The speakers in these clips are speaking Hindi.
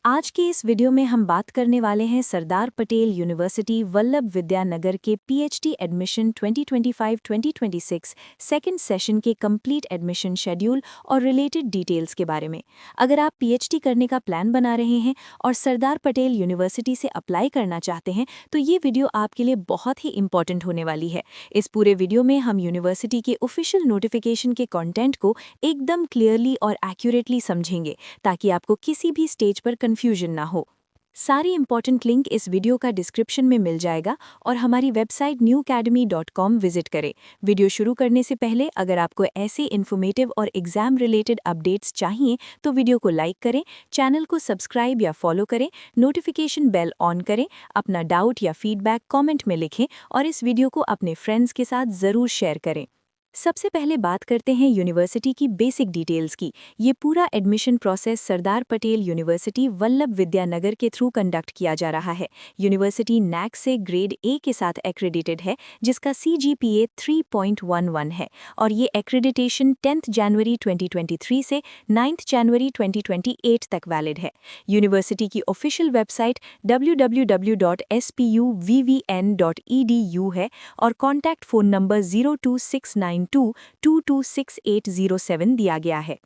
आज के इस वीडियो में हम बात करने वाले हैं सरदार पटेल यूनिवर्सिटी वल्लभ विद्यानगर के पीएचडी एडमिशन 2025-2026 सेकंड सेशन के कंप्लीट एडमिशन शेड्यूल और रिलेटेड डिटेल्स के बारे में। अगर आप पीएचडी करने का प्लान बना रहे हैं और सरदार पटेल यूनिवर्सिटी से अप्लाई करना चाहते हैं तो ये वीडियो आपके लिए बहुत ही इंपॉर्टेंट होने वाली है। इस पूरे वीडियो में हम यूनिवर्सिटी के ऑफिशियल नोटिफिकेशन के कॉन्टेंट को एकदम क्लियरली और एक्यूरेटली समझेंगे ताकि आपको किसी भी स्टेज पर कंफ्यूजन ना हो। सारी इंपॉर्टेंट लिंक इस वीडियो का डिस्क्रिप्शन में मिल जाएगा और हमारी वेबसाइट newacademy.com विजिट करें। वीडियो शुरू करने से पहले अगर आपको ऐसे इन्फॉर्मेटिव और एग्जाम रिलेटेड अपडेट्स चाहिए तो वीडियो को लाइक करें, चैनल को सब्सक्राइब या फॉलो करें, नोटिफिकेशन बेल ऑन करें, अपना डाउट या फीडबैक कमेंट में लिखें और इस वीडियो को अपने फ्रेंड्स के साथ ज़रूर शेयर करें। सबसे पहले बात करते हैं यूनिवर्सिटी की बेसिक डिटेल्स की। ये पूरा एडमिशन प्रोसेस सरदार पटेल यूनिवर्सिटी वल्लभ विद्यानगर के थ्रू कंडक्ट किया जा रहा है। यूनिवर्सिटी नैक से ग्रेड ए के साथ एक्रेडिटेड है जिसका CGPA 3.11 है और ये एक्रेडिटेशन 10 जनवरी 2023 से 9 जनवरी 2028 तक वैलिड है। यूनिवर्सिटी की ऑफिशियल वेबसाइट www.spuvvn.edu है और कॉन्टैक्ट फ़ोन नंबर 02692226807 दिया गया है।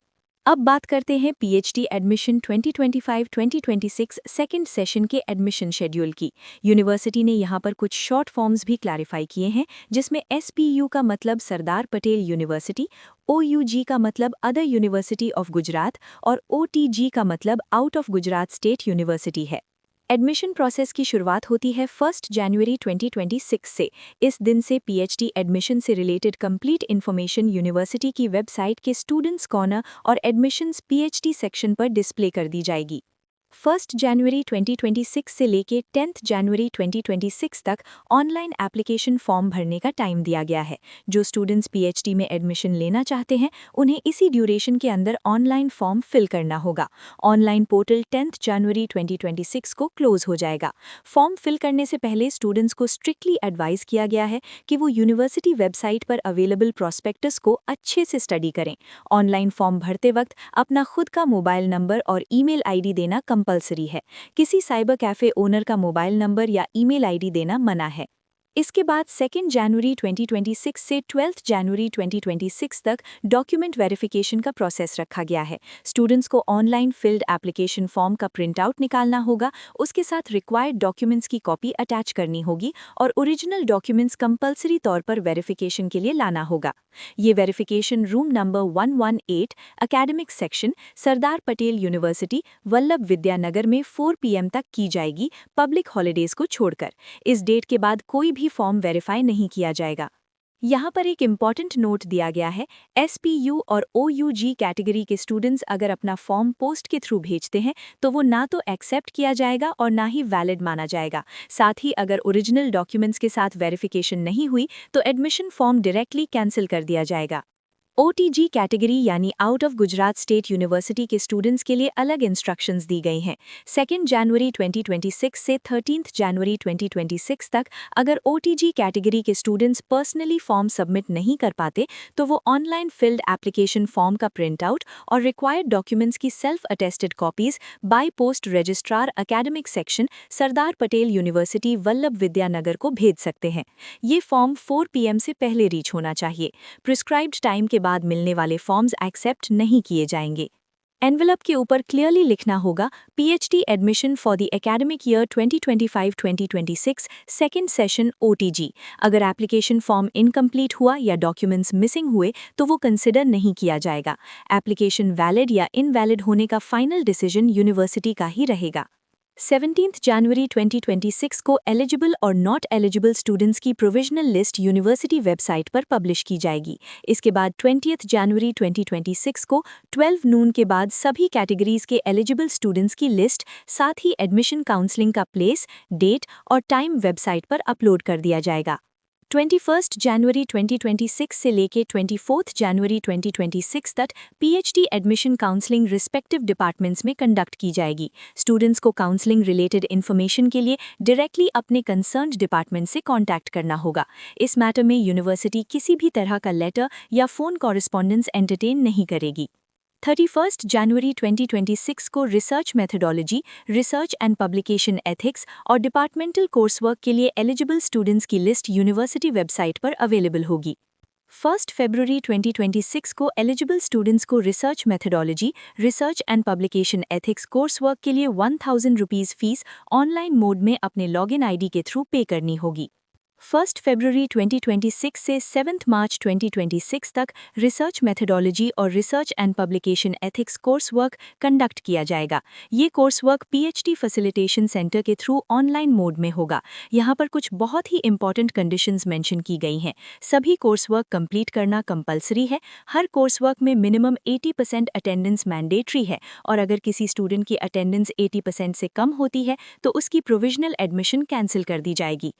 अब बात करते हैं पीएचडी एडमिशन 2025-2026 सेकंड सेशन के एडमिशन शेड्यूल की। यूनिवर्सिटी ने यहाँ पर कुछ शॉर्ट फॉर्म्स भी क्लैरिफाई किए हैं जिसमें SPU का मतलब सरदार पटेल यूनिवर्सिटी, OUG का मतलब अदर यूनिवर्सिटी ऑफ गुजरात और OTG का मतलब out of Gujarat state university है। एडमिशन प्रोसेस की शुरुआत होती है 1 जनवरी 2026 से। इस दिन से पीएचडी एडमिशन से रिलेटेड कंप्लीट इन्फॉर्मेशन यूनिवर्सिटी की वेबसाइट के स्टूडेंट्स कॉर्नर और एडमिशन्स पीएचडी सेक्शन पर डिस्प्ले कर दी जाएगी। 1 जनवरी 2026 से लेके 10 जनवरी 2026 तक ऑनलाइन एप्लीकेशन फॉर्म भरने का टाइम दिया गया है। जो स्टूडेंट्स पीएचडी में एडमिशन लेना चाहते हैं उन्हें इसी ड्यूरेशन के अंदर ऑनलाइन फॉर्म फिल करना होगा। ऑनलाइन पोर्टल 10 जनवरी 2026 को क्लोज हो जाएगा। फॉर्म फिल करने से पहले स्टूडेंट्स को स्ट्रिक्टली एडवाइस किया गया है कि वो यूनिवर्सिटी वेबसाइट पर अवेलेबल प्रॉस्पेक्टस को अच्छे से स्टडी करें। ऑनलाइन फॉर्म भरते वक्त अपना खुद का मोबाइल नंबर और ईमेल आईडी देना कंपलसरी है। किसी साइबर कैफे ओनर का मोबाइल नंबर या ईमेल आईडी देना मना है। इसके बाद 2 जनवरी 2026 से 12 जनवरी 2026 तक डॉक्यूमेंट वेरिफिकेशन का प्रोसेस रखा गया है। स्टूडेंट्स को ऑनलाइन फिल्ड एप्लीकेशन फॉर्म का प्रिंट आउट निकालना होगा, उसके साथ रिक्वायर्ड डॉक्यूमेंट्स की कॉपी अटैच करनी होगी और ओरिजिनल डॉक्यूमेंट्स कंपलसरी तौर पर वेरिफिकेशन के लिए लाना होगा। ये verification room number 118 academic section Sardar Patel university Vallabh Vidyanagar में 4 PM तक की जाएगी, पब्लिक हॉलीडेज को छोड़कर। इस डेट के बाद कोई भी फॉर्म वेरीफाई नहीं किया जाएगा। यहाँ पर एक इम्पॉर्टेंट नोट दिया गया है। SPU और OUG कैटेगरी के स्टूडेंट्स अगर अपना फॉर्म पोस्ट के थ्रू भेजते हैं तो वो ना तो एक्सेप्ट किया जाएगा और ना ही वैलिड माना जाएगा। साथ ही अगर ओरिजिनल डॉक्यूमेंट्स के साथ वेरिफिकेशन नहीं हुई तो एडमिशन फॉर्म डायरेक्टली कैंसिल कर दिया जाएगा। OTG कैटेगरी यानी out of Gujarat state university के स्टूडेंट्स के लिए अलग इंस्ट्रक्शंस दी गई हैं। 2 जनवरी 2026 से 13 जनवरी 2026 तक अगर OTG कैटेगरी के स्टूडेंट्स पर्सनली फॉर्म सबमिट नहीं कर पाते तो वो ऑनलाइन फिल्ड एप्लीकेशन फॉर्म का प्रिंट आउट और रिक्वायर्ड डॉक्यूमेंट्स की self attested copies by post registrar academic section Sardar Patel university Vallabh Vidyanagar को भेज सकते हैं। ये फॉर्म 4 PM से पहले रीच होना चाहिए। प्रिस्क्राइब्ड टाइम के बाद मिलने वाले फॉर्म्स एक्सेप्ट नहीं किए जाएंगे। एनवेलप के ऊपर क्लियरली लिखना होगा PhD admission for the academic year 2025-2026 second session OTG। अगर एप्लीकेशन फॉर्म इनकम्प्लीट हुआ या डॉक्यूमेंट्स मिसिंग हुए तो वो कंसिडर नहीं किया जाएगा। एप्लीकेशन वैलिड या इनवैलिड होने का फाइनल डिसीजन यूनिवर्सिटी का ही रहेगा। 17 जनवरी 2026 को एलिजिबल और नॉट एलिजिबल स्टूडेंट्स की प्रोविजनल लिस्ट यूनिवर्सिटी वेबसाइट पर पब्लिश की जाएगी। इसके बाद 20 जनवरी 2026 को 12 नून के बाद सभी कैटेगरीज के एलिजिबल स्टूडेंट्स की लिस्ट साथ ही एडमिशन काउंसलिंग का प्लेस, डेट और टाइम वेबसाइट पर अपलोड कर दिया जाएगा। 21 जनवरी 2026 से लेके 24 जनवरी 2026 तक PhD admission counselling respective departments में कंडक्ट की जाएगी। स्टूडेंट्स को काउंसलिंग रिलेटेड इन्फॉर्मेशन के लिए डायरेक्टली अपने कंसर्न्ड डिपार्टमेंट से कांटेक्ट करना होगा। इस मैटर में यूनिवर्सिटी किसी भी तरह का लेटर या फ़ोन कॉरेस्पॉन्डेंस एंटरटेन नहीं करेगी। 31 जनवरी 2026 को research methodology, research and publication ethics और डिपार्टमेंटल कोर्सवर्क के लिए एलिजिबल स्टूडेंट्स की लिस्ट यूनिवर्सिटी वेबसाइट पर अवेलेबल होगी। 1 फरवरी 2026 को एलिजिबल स्टूडेंट्स को research methodology, research and publication ethics coursework के लिए 1000 रुपीज़ फीस ऑनलाइन मोड में अपने लॉगिन आईडी के थ्रू पे करनी होगी। 1 फरवरी 2026 से 7 मार्च 2026 तक रिसर्च मेथोडोलॉजी और research and publication ethics coursework conduct किया जाएगा। ये कोर्सवर्क पीएचडी फैसिलिटेशन सेंटर के थ्रू ऑनलाइन मोड में होगा। यहाँ पर कुछ बहुत ही इंपॉर्टेंट कंडीशंस मेंशन की गई हैं। सभी कोर्सवर्क कंप्लीट करना कंपलसरी है। हर कोर्सवर्क में मिनिमम 80% अटेंडेंस मैंडेटरी है और अगर किसी स्टूडेंट की अटेंडेंस 80% से कम होती है तो उसकी प्रोविजनल एडमिशन कैंसिल कर दी जाएगी।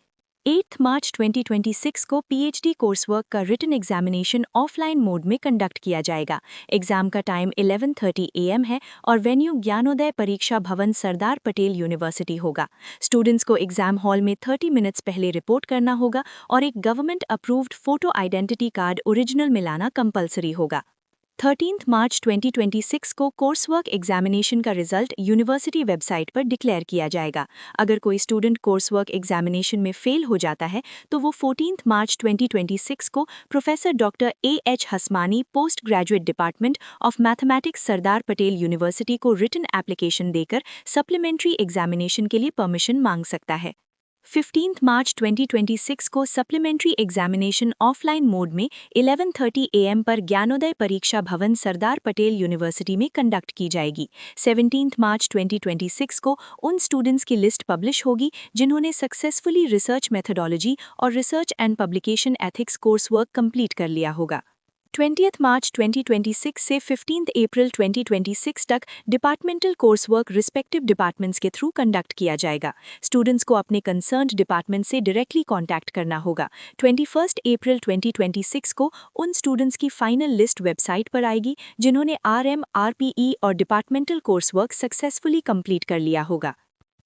8 मार्च 2026 को पीएचडी कोर्सवर्क का रिटन एग्जामिनेशन ऑफलाइन मोड में कंडक्ट किया जाएगा। एग्जाम का टाइम 11:30 AM है और वेन्यू ज्ञानोदय परीक्षा भवन सरदार पटेल यूनिवर्सिटी होगा। स्टूडेंट्स को एग्जाम हॉल में 30 मिनट्स पहले रिपोर्ट करना होगा और एक government approved photo identity card original मिलाना कंपलसरी होगा। 13 मार्च 2026 को कोर्सवर्क एग्जामिनेशन का रिजल्ट यूनिवर्सिटी वेबसाइट पर डिक्लेयर किया जाएगा। अगर कोई स्टूडेंट कोर्सवर्क एग्जामिनेशन में फेल हो जाता है तो वो 14 मार्च 2026 को professor doctor AH Hasmani, post graduate department of mathematics, Sardar Patel university को रिटन एप्लीकेशन देकर सप्लीमेंट्री एग्जामिनेशन के लिए परमिशन मांग सकता है। 15 मार्च 2026 को सप्लीमेंट्री एग्जामिनेशन ऑफलाइन मोड में 11:30 AM पर ज्ञानोदय परीक्षा भवन सरदार पटेल यूनिवर्सिटी में कंडक्ट की जाएगी। 17 मार्च 2026 को उन स्टूडेंट्स की लिस्ट पब्लिश होगी जिन्होंने सक्सेसफुली रिसर्च मेथोडोलॉजी और research and publication ethics coursework complete कर लिया होगा। 20 मार्च 2026 से 15 अप्रैल 2026 तक डिपार्टमेंटल कोर्सवर्क रिस्पेक्टिव डिपार्टमेंट्स के थ्रू कंडक्ट किया जाएगा। स्टूडेंट्स को अपने कंसर्न्ड डिपार्टमेंट से डायरेक्टली कांटेक्ट करना होगा। 21 अप्रैल 2026 को उन स्टूडेंट्स की फाइनल लिस्ट वेबसाइट पर आएगी जिन्होंने RM, RPE और डिपार्टमेंटल कोर्सवर्क सक्सेसफुली कंप्लीट कर लिया होगा।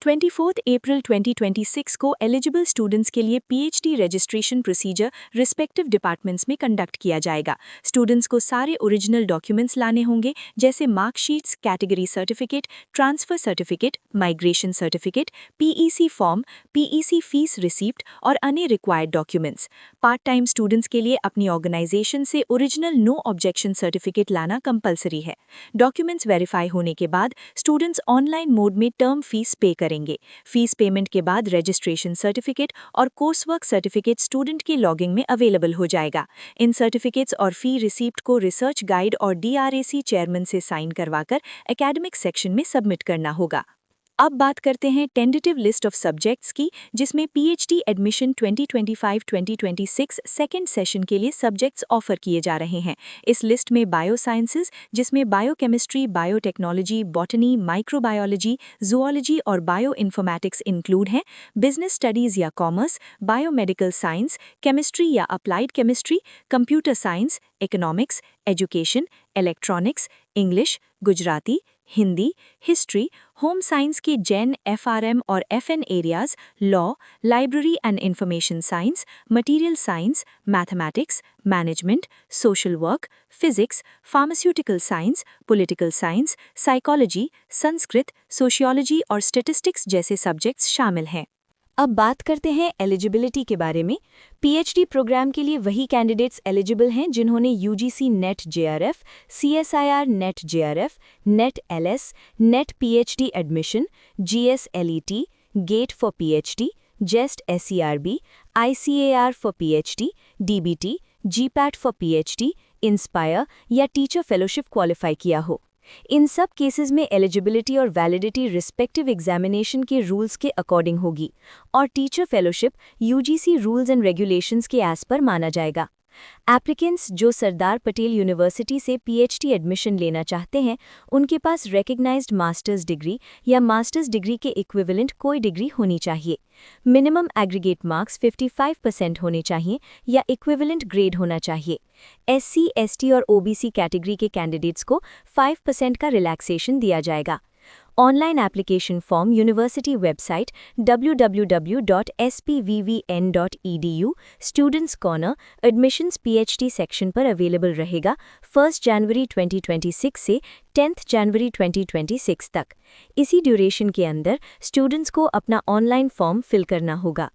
24 अप्रैल 2026 को एलिजिबल स्टूडेंट्स के लिए PhD registration procedure respective departments में कंडक्ट किया जाएगा। स्टूडेंट्स को सारे ओरिजिनल डॉक्यूमेंट्स लाने होंगे जैसे marksheets, category certificate, transfer certificate, migration certificate, PEC form, PEC fees receipt और अन्य required documents. Part time students के लिए अपनी ऑर्गेनाइजेशन से ओरिजिनल नो ऑब्जेक्शन सर्टिफिकेट लाना कंपलसरी है। डॉक्यूमेंट्स वेरीफाई होने के बाद स्टूडेंट्स ऑनलाइन मोड में टर्म फीस पे करेंगे। फीस पेमेंट के बाद रजिस्ट्रेशन सर्टिफिकेट और कोर्सवर्क सर्टिफिकेट स्टूडेंट के लॉगिंग में अवेलेबल हो जाएगा। इन सर्टिफिकेट्स और फी रिसीप्ट को रिसर्च गाइड और DRAC चेयरमैन से साइन करवाकर एकेडमिक सेक्शन में सबमिट करना होगा। अब बात करते हैं टेंटेटिव लिस्ट ऑफ सब्जेक्ट्स की, जिसमें पीएचडी एडमिशन 2025-2026 सेकेंड सेशन के लिए सब्जेक्ट्स ऑफर किए जा रहे हैं। इस लिस्ट में बायो साइंसेज, जिसमें biochemistry, biotechnology, botany, microbiology, zoology और बायो इन्फॉर्मेटिक्स इंक्लूड हैं। बिजनेस स्टडीज या कॉमर्स, बायोमेडिकल साइंस, केमिस्ट्री या applied chemistry, computer science, economics, education, electronics, English, Gujarati, Hindi, history, home science के जैन, FRM और FN areas, law, library and information science, material science, mathematics, management, social work, physics, pharmaceutical science, political science, psychology, Sanskrit, sociology और स्टैटिस्टिक्स जैसे सब्जेक्ट्स शामिल हैं। अब बात करते हैं एलिजिबिलिटी के बारे में। पीएचडी प्रोग्राम के लिए वही कैंडिडेट्स एलिजिबल हैं जिन्होंने UGC NET JRF, CSIR NET JRF, NET LS, NET PhD admission, GS LET, GATE for PhD, JEST SERB, ICAR for PhD, DBT, GPAT for PhD, inspire या टीचर फेलोशिप क्वालिफाई किया हो। इन सब केसेस में एलिजिबिलिटी और वैलिडिटी रिस्पेक्टिव एग्जामिनेशन के रूल्स के अकॉर्डिंग होगी और teacher fellowship UGC rules and regulations के एज पर माना जाएगा। एप्लीकेंट्स जो सरदार पटेल यूनिवर्सिटी से पीएचडी एडमिशन लेना चाहते हैं, उनके पास रिकॉग्नाइज्ड मास्टर्स डिग्री या मास्टर्स डिग्री के इक्विवेलेंट कोई डिग्री होनी चाहिए। मिनिमम एग्रीगेट मार्क्स 55% होने चाहिए या इक्विवेलेंट ग्रेड होना चाहिए। SC, ST और OBC कैटेगरी के कैंडिडेट्स को 5% का रिलैक्सेशन दिया जाएगा। Online application form university website www.spvvn.edu students corner admissions PhD section पर अवेलेबल रहेगा 1 जनवरी 2026 से 10 जनवरी 2026 तक। इसी ड्यूरेशन के अंदर स्टूडेंट्स को अपना ऑनलाइन फॉर्म फिल करना होगा।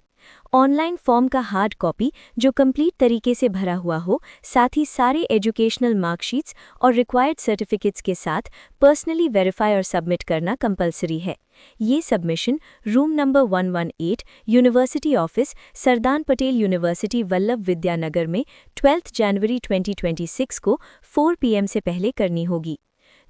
ऑनलाइन फॉर्म का हार्ड कॉपी जो कंप्लीट तरीके से भरा हुआ हो, साथ ही सारे एजुकेशनल मार्कशीट्स और रिक्वायर्ड सर्टिफिकेट्स के साथ पर्सनली वेरीफाई और सबमिट करना कंपलसरी है। ये submission room number 118 university office Sardar Patel university Vallabh Vidyanagar में 12 जनवरी 2026 को 4 PM से पहले करनी होगी।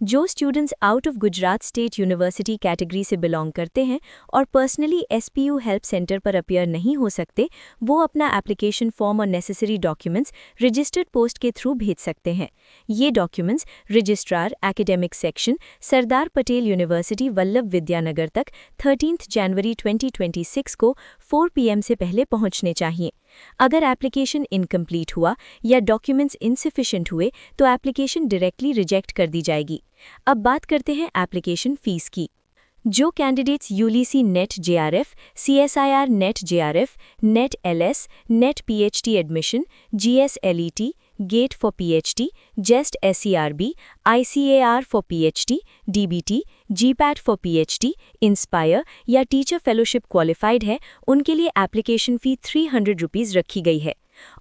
जो students out of Gujarat state university category से बिलोंग करते हैं और पर्सनली एसपीयू हेल्प सेंटर पर अपीयर नहीं हो सकते, वो अपना एप्लीकेशन फॉर्म और नेसेसरी डॉक्यूमेंट्स रजिस्टर्ड पोस्ट के थ्रू भेज सकते हैं। ये documents registrar academic section Sardar Patel university Vallabh Vidyanagar तक 13 जनवरी 2026 को 4 PM से पहले पहुंचने चाहिए। अगर एप्लीकेशन इनकम्प्लीट हुआ या डॉक्यूमेंट्स इनसफिशिएंट हुए तो एप्लीकेशन डायरेक्टली रिजेक्ट कर दी जाएगी। अब बात करते हैं एप्लीकेशन फीस की। जो candidates UGC NET JRF, CSIR NET JRF, NET LS, NET PhD admission, GSLET, GATE for PhD, JEST SERB, ICAR for PhD, DBT, GPAT for PhD, INSPIRE या टीचर फेलोशिप क्वालिफाइड है, उनके लिए एप्लीकेशन फ़ी 300 रुपीज़ रखी गई है।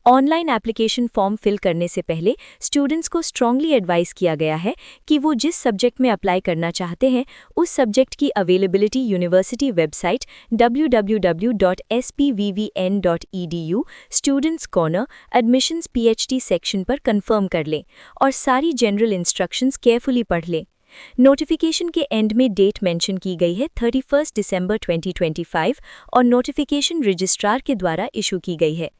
ऑनलाइन एप्लीकेशन फॉर्म फिल करने से पहले स्टूडेंट्स को स्ट्रांगली एडवाइस किया गया है कि वो जिस सब्जेक्ट में अप्लाई करना चाहते हैं उस सब्जेक्ट की availability university website www.spvvn.edu students corner admissions PhD section पर कंफर्म कर लें और सारी जनरल इंस्ट्रक्शंस केयरफुली पढ़ लें। नोटिफिकेशन के एंड में डेट मेंशन की गई है 31 दिसंबर 2025 और नोटिफिकेशन रजिस्ट्रार के द्वारा इशू की गई है।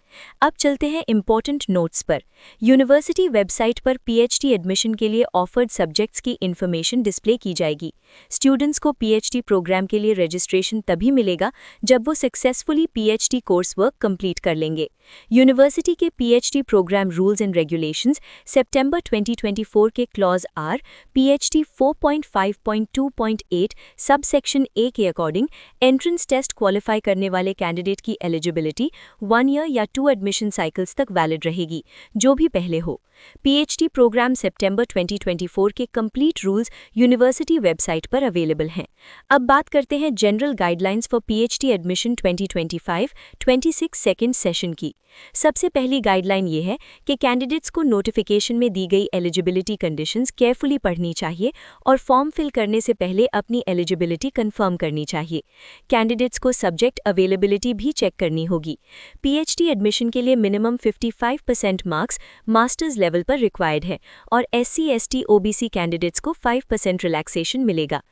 अब चलते हैं इंपॉर्टेंट नोट्स पर। यूनिवर्सिटी वेबसाइट पर पीएचडी एडमिशन के लिए ऑफर्ड सब्जेक्ट्स की इन्फॉर्मेशन डिस्प्ले की जाएगी। स्टूडेंट्स को पीएचडी प्रोग्राम के लिए रजिस्ट्रेशन तभी मिलेगा जब वो successfully PhD course work complete कर लेंगे। यूनिवर्सिटी के PhD program rules and regulations सितंबर 2024 के clause are PhD 4.5.2.8 sub section A के अकॉर्डिंग एंट्रेंस टेस्ट क्वालिफाई करने वाले कैंडिडेट की एलिजिबिलिटी 1 ईयर या 2 एडमिशन साइकिल्स तक वैलिड रहेगी, जो भी पहले हो। पीएचडी प्रोग्राम सितंबर 2024 के कंप्लीट रूल्स यूनिवर्सिटी वेबसाइट पर अवेलेबल हैं। अब बात करते हैं general guidelines for PhD admission 2025-26 second session की। सबसे पहली गाइडलाइन ये है कि कैंडिडेट्स को नोटिफिकेशन में दी गई एलिजिबिलिटी कंडीशंस केयरफुली पढ़नी चाहिए और फॉर्म फिल करने से पहले अपनी एलिजिबिलिटी कंफर्म करनी चाहिए। कैंडिडेट्स को सब्जेक्ट अवेलेबिलिटी भी चेक करनी होगी। पीएचडी एडमिशन के लिए मिनिमम 55% मार्क्स मास्टर्स लेवल पर रिक्वायर्ड है और एससी एसटी ओबीसी कैंडिडेट्स को 5% रिलैक्सेशन मिलेगा।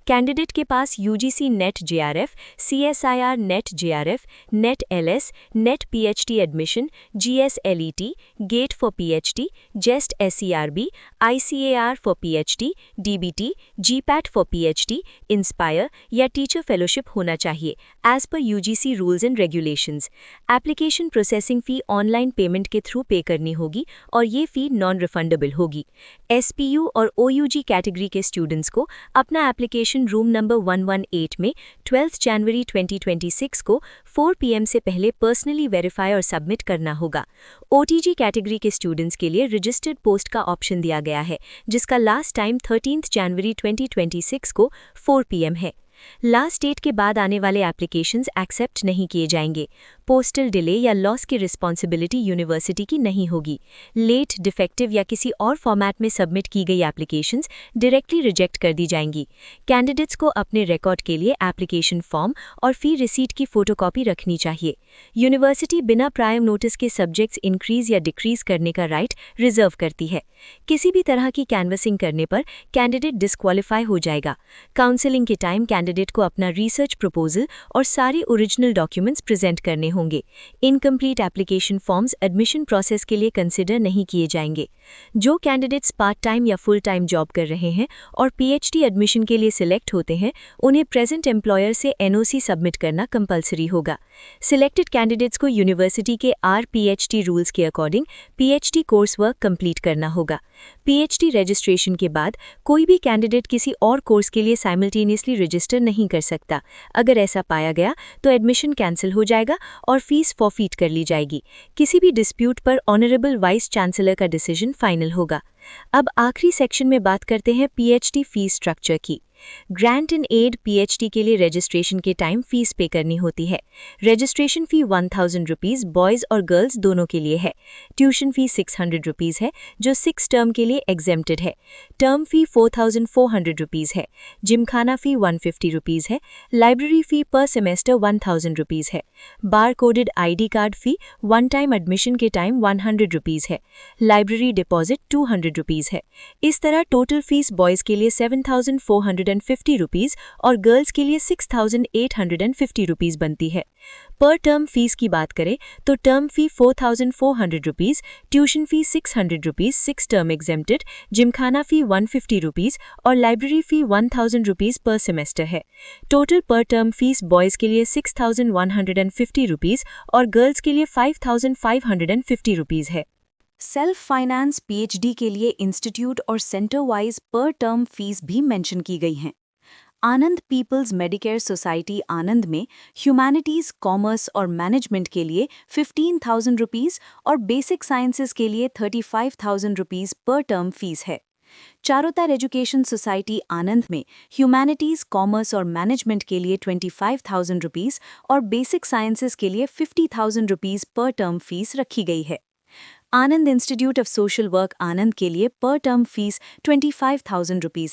कैंडिडेट के पास UGC NET JRF, CSIR NET JRF, NET LS, NET PhD admission, GSLET, GATE for PhD, JEST SERB, ICAR for PhD, DBT, GPAT for PhD, INSPIRE या टीचर फेलोशिप होना चाहिए as per UGC rules and regulations. Application processing fee online payment के थ्रू पे करनी होगी और ये फ़ी नॉन रिफंडेबल होगी। एसपीयू और ओयूजी कैटेगरी के स्टूडेंट्स को अपना एप्लीकेशन रूम नंबर 118 में 12 जनवरी 2026 को 4 PM से पहले पर्सनली वेरीफाई और सबमिट करना होगा। ओटीजी कैटेगरी के स्टूडेंट्स के लिए रजिस्टर्ड पोस्ट का ऑप्शन दिया गया है, जिसका लास्ट टाइम 13 जनवरी 2026 को 4 PM है। लास्ट डेट के बाद आने वाले एप्लीकेशंस एक्सेप्ट नहीं किए जाएंगे। पोस्टल डिले या लॉस की रिस्पॉन्सिबिलिटी यूनिवर्सिटी की नहीं होगी। लेट, डिफेक्टिव या किसी और फॉर्मेट में सबमिट की गई एप्लीकेशंस डायरेक्टली रिजेक्ट कर दी जाएंगी। कैंडिडेट्स को अपने रिकॉर्ड के लिए एप्लीकेशन फॉर्म और फी रिसीट की फोटोकॉपी रखनी चाहिए। यूनिवर्सिटी बिना प्रायर नोटिस के सब्जेक्ट्स इंक्रीज या डिक्रीज करने का राइट रिजर्व करती है। किसी भी तरह की कैनवसिंग करने पर कैंडिडेट डिस्क्वालीफाई हो जाएगा। काउंसलिंग के टाइम कैंडिडेट को अपना रिसर्च प्रपोजल और सारे ओरिजिनल डॉक्यूमेंट्स प्रेजेंट करने होंगे। Incomplete application forms admission process के लिए कंसिडर नहीं किए जाएंगे। जो कैंडिडेट्स पार्ट टाइम या फुल टाइम जॉब कर रहे हैं और पीएचडी एडमिशन के लिए सिलेक्ट होते हैं, उन्हें प्रेजेंट एम्प्लॉयर से एनओसी सबमिट करना कंपलसरी होगा। सिलेक्टेड कैंडिडेट्स को यूनिवर्सिटी के पीएचडी रूल्स के according PhD course work complete करना होगा। पीएचडी रजिस्ट्रेशन के बाद कोई भी कैंडिडेट किसी और कोर्स के लिए साइमल्टेनियसली रजिस्टर नहीं कर सकता। अगर ऐसा पाया गया तो एडमिशन कैंसिल हो जाएगा और फीस फॉरफीट कर ली जाएगी। किसी भी डिस्प्यूट पर ऑनरेबल वाइस चांसलर का डिसीजन फाइनल होगा। अब आखिरी सेक्शन में बात करते हैं पीएचडी फीस स्ट्रक्चर की। ग्रांट इन एड पीएचडी के लिए रजिस्ट्रेशन के टाइम फीस पे करनी होती है। रजिस्ट्रेशन फी 1000 रुपीज़ बॉयज़ और गर्ल्स दोनों के लिए है। ट्यूशन फी 600 रुपीज़ है जो 6 टर्म के लिए एग्जेम्प्टेड है। टर्म फी 4400 रुपीज़ है। जिमखाना फी 150 रुपीज़ है। लाइब्रेरी फी पर सेमेस्टर 1000 रुपीज़ है। बार कोडेड आईडी कार्ड फी वन टाइम एडमिशन के टाइम 100 रुपीज़ है। लाइब्रेरी डिपॉजिट 200 रुपीज़ है। इस तरह टोटल फीस बॉयज़ के लिए 7450 रुपीज़ और गर्ल्स के लिए 6850 रुपीज़ बनती है। पर टर्म फीस की बात करें तो term fee 4400 rupees, tuition fee 600 rupees 6 term exempted, gymkhana fee 150 rupees और library fee 1000 rupees per semester है। Total per term fees boys के लिए 6150 रुपीज़ और गर्ल्स के लिए 5550 रुपीज़ है। सेल्फ फाइनेंस पीएचडी के लिए इंस्टीट्यूट और सेंटर वाइज पर टर्म फीस भी मेंशन की गई हैं। आनंद पीपल्स मेडिकेयर सोसाइटी आनंद में ह्यूमैनिटीज़, कॉमर्स और मैनेजमेंट के लिए 15,000 रुपीज़ और बेसिक साइंसेज के लिए 35,000 रुपीज़ पर टर्म फीस है। चारोतर एजुकेशन सोसाइटी आनंद में ह्यूमैनिटीज़, कॉमर्स और मैनेजमेंट के लिए 25,000 रुपीज़ और बेसिक साइंसेज के लिए 50,000 रुपीज़ पर टर्म फीस रखी गई है। आनंद इंस्टीट्यूट ऑफ सोशल वर्क आनंद के लिए पर टर्म फीस 25,000 रुपीज़